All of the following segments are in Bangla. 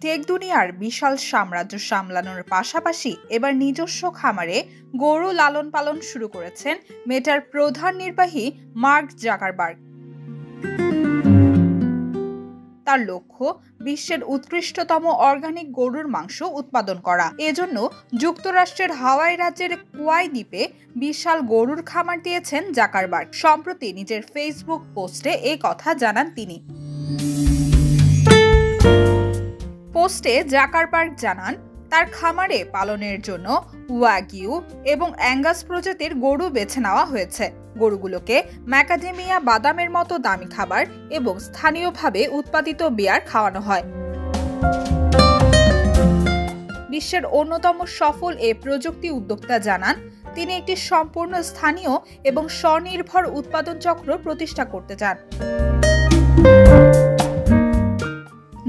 টেক দুনিয়ার বিশাল সাম্রাজ্য সামলানোর পাশাপাশি এবার নিজস্ব খামারে গরু লালন পালন শুরু করেছেন মেটার প্রধান নির্বাহী মার্ক জাকারবার্গ। তার লক্ষ্য বিশ্বের উৎকৃষ্টতম অর্গানিক গরুর মাংস উৎপাদন করা। এজন্য যুক্তরাষ্ট্রের হাওয়াই রাজ্যের কুয়াই দ্বীপে বিশাল গরুর খামার দিয়েছেন জাকারবার্গ। সম্প্রতি নিজের ফেসবুক পোস্টে এই কথা জানান তিনি। পোস্টে জাকারবার্গ জানান, তার খামারে পালনের জন্য ওয়াগিউ এবং অ্যাঙ্গাস প্রজাতির গরু বেছে নেওয়া হয়েছে। গরুগুলোকে ম্যাকাডেমিয়া বাদামের মতো দামি খাবার এবং স্থানীয়ভাবে উৎপাদিত বিয়ার খাওয়ানো হয়। বিশ্বের অন্যতম সফল এ প্রযুক্তি উদ্যোক্তা জানান, তিনি একটি সম্পূর্ণ স্থানীয় এবং স্বনির্ভর উৎপাদন চক্র প্রতিষ্ঠা করতে চান।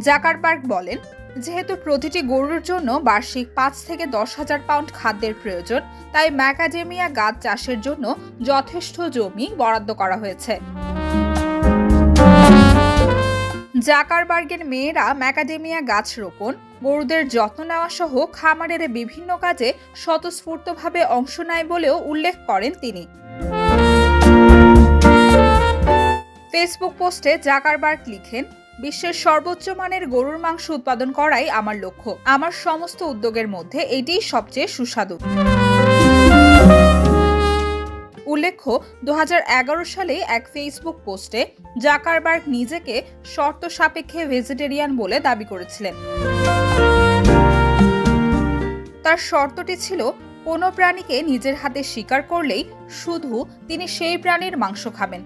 জাকারবার্গ বলেন, যেহেতু প্রতিটি গরুর জন্য বার্ষিক ৫ থেকে ১০,০০০ পাউন্ড খাদ্যের প্রয়োজন, তাই ম্যাকাডেমিয়া গাছ চাষের জন্য যথেষ্ট জমি বরাদ্দ করা হয়েছে। জাকারবার্গের মেয়েরা ম্যাকাডেমিয়া গাছ রোপণ, গরুদের যত্ন নেওয়া সহ খামারের বিভিন্ন কাজে স্বতঃস্ফূর্তভাবে অংশ নেয় বলেও উল্লেখ করেন তিনি। ফেসবুক পোস্টে জাকারবার্গ লিখেন, বিশ্বের সর্বোচ্চ মানের গরুর মাংস উৎপাদন করাই আমার লক্ষ্য। আমার সমস্ত উদ্যোগের মধ্যে এটিই সবচেয়ে সুস্বাদু। উল্লেখ্য, ২০১১ সালে এক ফেসবুক পোস্টে জাকারবার্গ নিজেকে শর্ত সাপেক্ষে ভেজিটেরিয়ান বলে দাবি করেছিলেন। তার শর্তটি ছিল, কোনো প্রাণীকে নিজের হাতে শিকার করলেই শুধু তিনি সেই প্রাণীর মাংস খাবেন।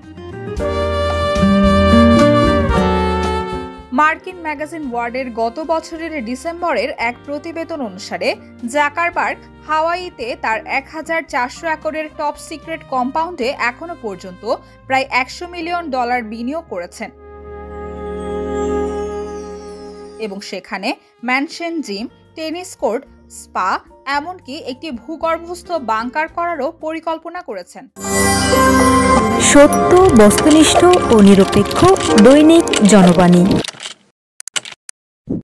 মার্কিন ম্যাগাজিন ওয়ার্ডের গত বছরের ডিসেম্বরের এক প্রতিবেদন অনুসারে জাকারবার্গ হাওয়াইতে তার ১,৪০০ একরের টপ সিক্রেট কম্পাউন্ডে এখনো পর্যন্ত প্রায় $১০০ মিলিয়ন বিনিয়োগ করেছেন এবং সেখানে mansion, gym, tennis court, spa, এমনকি একটি ভূগর্ভস্থ বাংকার করারও পরিকল্পনা করেছেন। সত্য, বস্তুনিষ্ঠ ও নিরপেক্ষ দৈনিক জনবাণী।